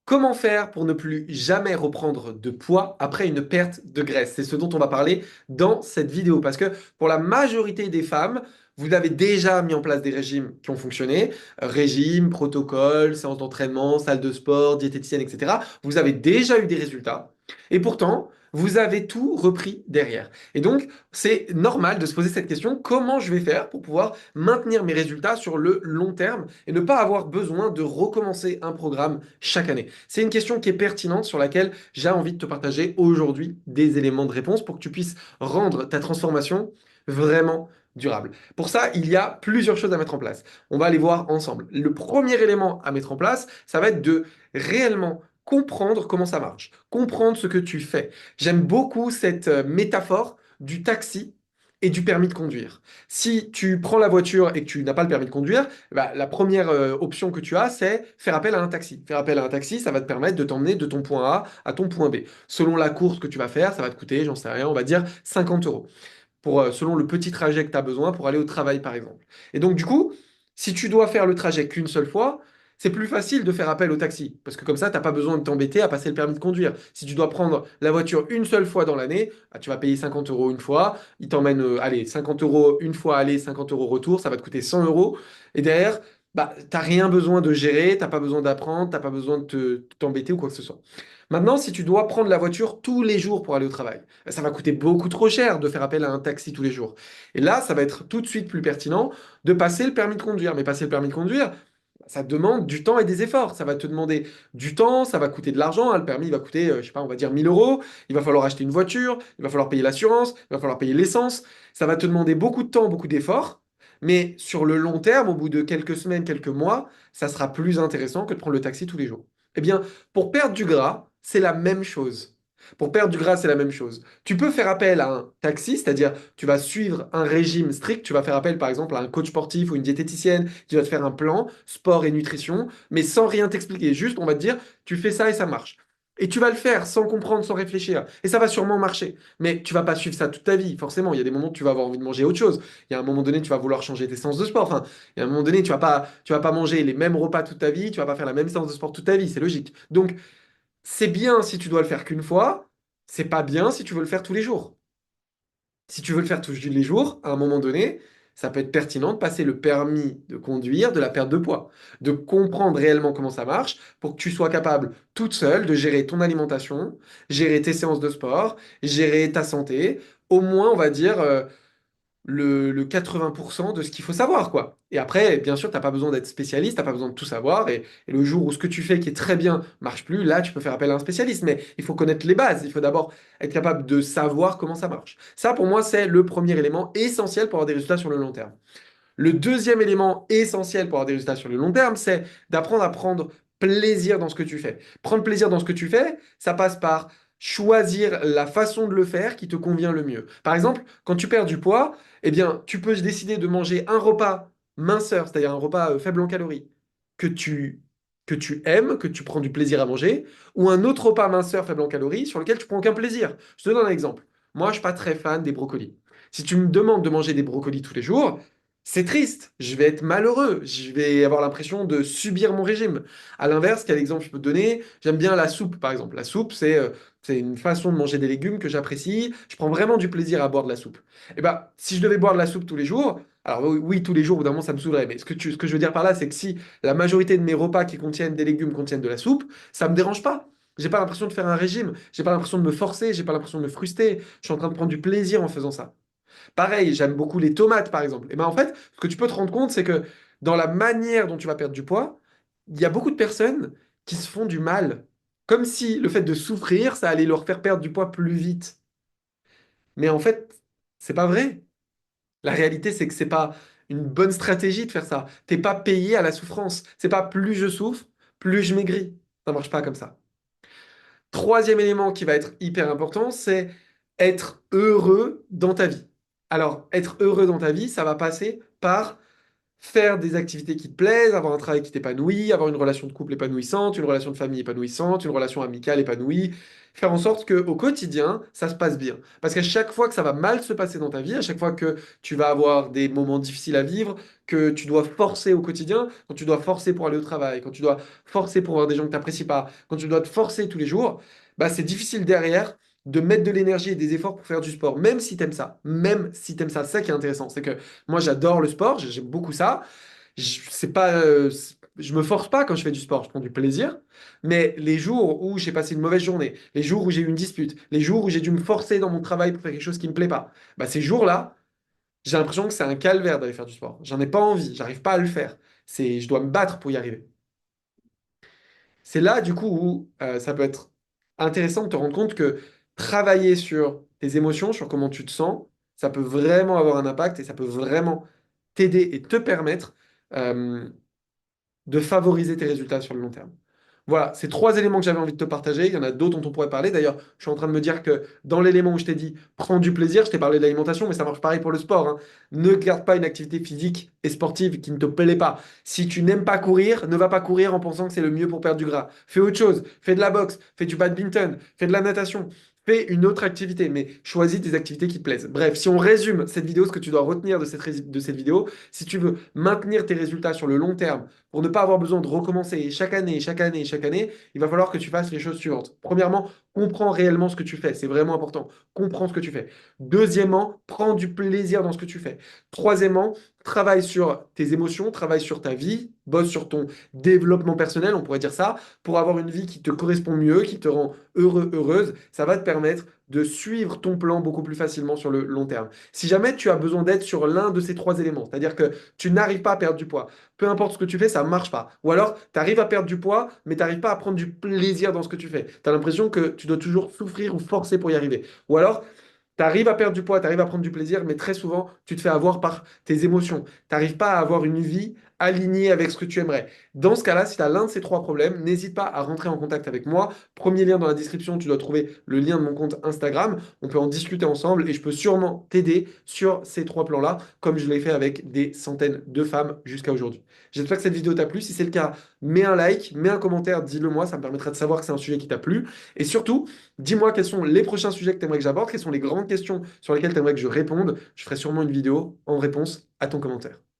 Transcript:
Comment faire pour ne plus jamais reprendre de poids après une perte de graisse? C'est ce dont on va parler dans cette vidéo. Parce que pour la majorité des femmes, vous avez déjà mis en place des régimes qui ont fonctionné. Régime, protocole, séance d'entraînement, salle de sport, diététicienne, etc. Vous avez déjà eu des résultats. Et pourtant, vous avez tout repris derrière. Et donc, c'est normal de se poser cette question, comment je vais faire pour pouvoir maintenir mes résultats sur le long terme et ne pas avoir besoin de recommencer un programme chaque année? C'est une question qui est pertinente sur laquelle j'ai envie de te partager aujourd'hui des éléments de réponse pour que tu puisses rendre ta transformation vraiment durable. Pour ça, il y a plusieurs choses à mettre en place. On va les voir ensemble. Le premier élément à mettre en place, ça va être de réellement comprendre comment ça marche, comprendre ce que tu fais. J'aime beaucoup cette métaphore du taxi et du permis de conduire. Si tu prends la voiture et que tu n'as pas le permis de conduire, bah, la première option que tu as, c'est faire appel à un taxi. Faire appel à un taxi, ça va te permettre de t'emmener de ton point A à ton point B. Selon la course que tu vas faire, ça va te coûter, j'en sais rien, on va dire 50 euros. Selon le petit trajet que tu as besoin pour aller au travail, par exemple. Et donc, du coup, si tu dois faire le trajet qu'une seule fois, c'est plus facile de faire appel au taxi. Parce que comme ça, tu n'as pas besoin de t'embêter à passer le permis de conduire. Si tu dois prendre la voiture une seule fois dans l'année, bah, tu vas payer 50 euros une fois. Il t'emmène, allez, 50 euros une fois aller, 50 euros retour. Ça va te coûter 100 euros. Et derrière, bah, tu n'as rien besoin de gérer, tu n'as pas besoin d'apprendre, tu n'as pas besoin de t'embêter ou quoi que ce soit. Maintenant, si tu dois prendre la voiture tous les jours pour aller au travail, ça va coûter beaucoup trop cher de faire appel à un taxi tous les jours. Et là, ça va être tout de suite plus pertinent de passer le permis de conduire. Mais passer le permis de conduire, ça demande du temps et des efforts. Ça va te demander du temps, ça va coûter de l'argent, hein. Le permis il va coûter, je sais pas, on va dire 1000 euros. Il va falloir acheter une voiture, il va falloir payer l'assurance, il va falloir payer l'essence. Ça va te demander beaucoup de temps, beaucoup d'efforts. Mais sur le long terme, au bout de quelques semaines, quelques mois, ça sera plus intéressant que de prendre le taxi tous les jours. Eh bien, pour perdre du gras, c'est la même chose. Pour perdre du gras, c'est la même chose. Tu peux faire appel à un taxi, c'est-à-dire tu vas suivre un régime strict, tu vas faire appel par exemple à un coach sportif ou une diététicienne qui va te faire un plan, sport et nutrition, mais sans rien t'expliquer. Juste, on va te dire, tu fais ça et ça marche. Et tu vas le faire sans comprendre, sans réfléchir. Et ça va sûrement marcher. Mais tu vas pas suivre ça toute ta vie, forcément. Il y a des moments où tu vas avoir envie de manger autre chose. Il y a un moment donné, tu vas vouloir changer tes séances de sport. Enfin, il y a un moment donné, tu vas pas manger les mêmes repas toute ta vie, tu vas pas faire la même séance de sport toute ta vie, c'est logique. Donc, c'est bien si tu dois le faire qu'une fois, c'est pas bien si tu veux le faire tous les jours. Si tu veux le faire tous les jours, à un moment donné, ça peut être pertinent de passer le permis de conduire de la perte de poids, de comprendre réellement comment ça marche pour que tu sois capable toute seule de gérer ton alimentation, gérer tes séances de sport, gérer ta santé, au moins, on va dire, le 80% de ce qu'il faut savoir, quoi. Et après, bien sûr, t'as pas besoin d'être spécialiste, t'as pas besoin de tout savoir, et le jour où ce que tu fais qui est très bien marche plus, là, tu peux faire appel à un spécialiste, mais il faut connaître les bases, il faut d'abord être capable de savoir comment ça marche. Ça, pour moi, c'est le premier élément essentiel pour avoir des résultats sur le long terme. Le deuxième élément essentiel pour avoir des résultats sur le long terme, c'est d'apprendre à prendre plaisir dans ce que tu fais. Prendre plaisir dans ce que tu fais, ça passe par choisir la façon de le faire qui te convient le mieux. Par exemple, quand tu perds du poids, eh bien, tu peux décider de manger un repas minceur, c'est-à-dire un repas faible en calories, que tu, que tu aimes, que tu prends du plaisir à manger, ou un autre repas minceur faible en calories sur lequel tu prends aucun plaisir. Je te donne un exemple. Moi, je suis pas très fan des brocolis. Si tu me demandes de manger des brocolis tous les jours, c'est triste, je vais être malheureux, je vais avoir l'impression de subir mon régime. À l'inverse, quel exemple je peux te donner? J'aime bien la soupe, par exemple. La soupe, c'est une façon de manger des légumes que j'apprécie. Je prends vraiment du plaisir à boire de la soupe. Et bah, si je devais boire de la soupe tous les jours, alors oui, oui, tous les jours, au bout d'un moment, ça me saoulerait. Mais ce que je veux dire par là, c'est que si la majorité de mes repas qui contiennent des légumes contiennent de la soupe, ça me dérange pas. J'ai pas l'impression de faire un régime, j'ai pas l'impression de me forcer, j'ai pas l'impression de me frustrer. Je suis en train de prendre du plaisir en faisant ça. Pareil, j'aime beaucoup les tomates, par exemple. Et ben en fait, ce que tu peux te rendre compte, c'est que dans la manière dont tu vas perdre du poids, il y a beaucoup de personnes qui se font du mal. Comme si le fait de souffrir, ça allait leur faire perdre du poids plus vite. Mais en fait, c'est pas vrai. La réalité, c'est que c'est pas une bonne stratégie de faire ça. T'es pas payé à la souffrance. C'est pas plus je souffre, plus je maigris. Ça marche pas comme ça. Troisième élément qui va être hyper important, c'est être heureux dans ta vie. Alors, être heureux dans ta vie, ça va passer par faire des activités qui te plaisent, avoir un travail qui t'épanouit, avoir une relation de couple épanouissante, une relation de famille épanouissante, une relation amicale épanouie, faire en sorte qu'au quotidien, ça se passe bien. Parce qu'à chaque fois que ça va mal se passer dans ta vie, à chaque fois que tu vas avoir des moments difficiles à vivre, que tu dois forcer au quotidien, quand tu dois forcer pour aller au travail, quand tu dois forcer pour voir des gens que tu n'apprécies pas, quand tu dois te forcer tous les jours, bah c'est difficile derrière de mettre de l'énergie et des efforts pour faire du sport, même si t'aimes ça, même si t'aimes ça. C'est ça qui est intéressant, c'est que moi j'adore le sport, j'aime beaucoup ça. C'est pas, je me force pas quand je fais du sport, je prends du plaisir. Mais les jours où j'ai passé une mauvaise journée, les jours où j'ai eu une dispute, les jours où j'ai dû me forcer dans mon travail pour faire quelque chose qui me plaît pas, bah ces jours-là, j'ai l'impression que c'est un calvaire d'aller faire du sport. J'en ai pas envie, j'arrive pas à le faire. Je dois me battre pour y arriver. C'est là, du coup, où ça peut être intéressant de te rendre compte que travailler sur tes émotions, sur comment tu te sens, ça peut vraiment avoir un impact et ça peut vraiment t'aider et te permettre euh, de favoriser tes résultats sur le long terme. Voilà, c'est trois éléments que j'avais envie de te partager. Il y en a d'autres dont on pourrait parler. D'ailleurs, je suis en train de me dire que dans l'élément où je t'ai dit prends du plaisir, je t'ai parlé de l'alimentation, mais ça marche pareil pour le sport, hein. Ne garde pas une activité physique et sportive qui ne te plaît pas. Si tu n'aimes pas courir, ne va pas courir en pensant que c'est le mieux pour perdre du gras. Fais autre chose. Fais de la boxe, fais du badminton, fais de la natation. Fais une autre activité, mais choisis des activités qui te plaisent. Bref, si on résume cette vidéo, ce que tu dois retenir de cette vidéo, si tu veux maintenir tes résultats sur le long terme, pour ne pas avoir besoin de recommencer chaque année, chaque année, chaque année, il va falloir que tu fasses les choses suivantes. Premièrement, comprends réellement ce que tu fais. C'est vraiment important. Comprends ce que tu fais. Deuxièmement, prends du plaisir dans ce que tu fais. Troisièmement, travaille sur tes émotions, travaille sur ta vie, bosse sur ton développement personnel, on pourrait dire ça, pour avoir une vie qui te correspond mieux, qui te rend heureux, heureuse. Ça va te permettre de suivre ton plan beaucoup plus facilement sur le long terme. Si jamais tu as besoin d'aide sur l'un de ces trois éléments, c'est-à-dire que tu n'arrives pas à perdre du poids, peu importe ce que tu fais, ça ne marche pas. Ou alors, tu arrives à perdre du poids, mais tu n'arrives pas à prendre du plaisir dans ce que tu fais. Tu as l'impression que tu dois toujours souffrir ou forcer pour y arriver. Ou alors, tu arrives à perdre du poids, tu arrives à prendre du plaisir, mais très souvent, tu te fais avoir par tes émotions. Tu n'arrives pas à avoir une vie alignée avec ce que tu aimerais. Dans ce cas-là, si tu as l'un de ces trois problèmes, n'hésite pas à rentrer en contact avec moi. Premier lien dans la description, tu dois trouver le lien de mon compte Instagram. On peut en discuter ensemble et je peux sûrement t'aider sur ces trois plans-là, comme je l'ai fait avec des centaines de femmes jusqu'à aujourd'hui. J'espère que cette vidéo t'a plu. Si c'est le cas, mets un like, mets un commentaire, dis-le moi, ça me permettra de savoir que c'est un sujet qui t'a plu. Et surtout, dis-moi quels sont les prochains sujets que tu aimerais que j'aborde, quelles sont les grandes questions sur lesquelles tu aimerais que je réponde. Je ferai sûrement une vidéo en réponse à ton commentaire.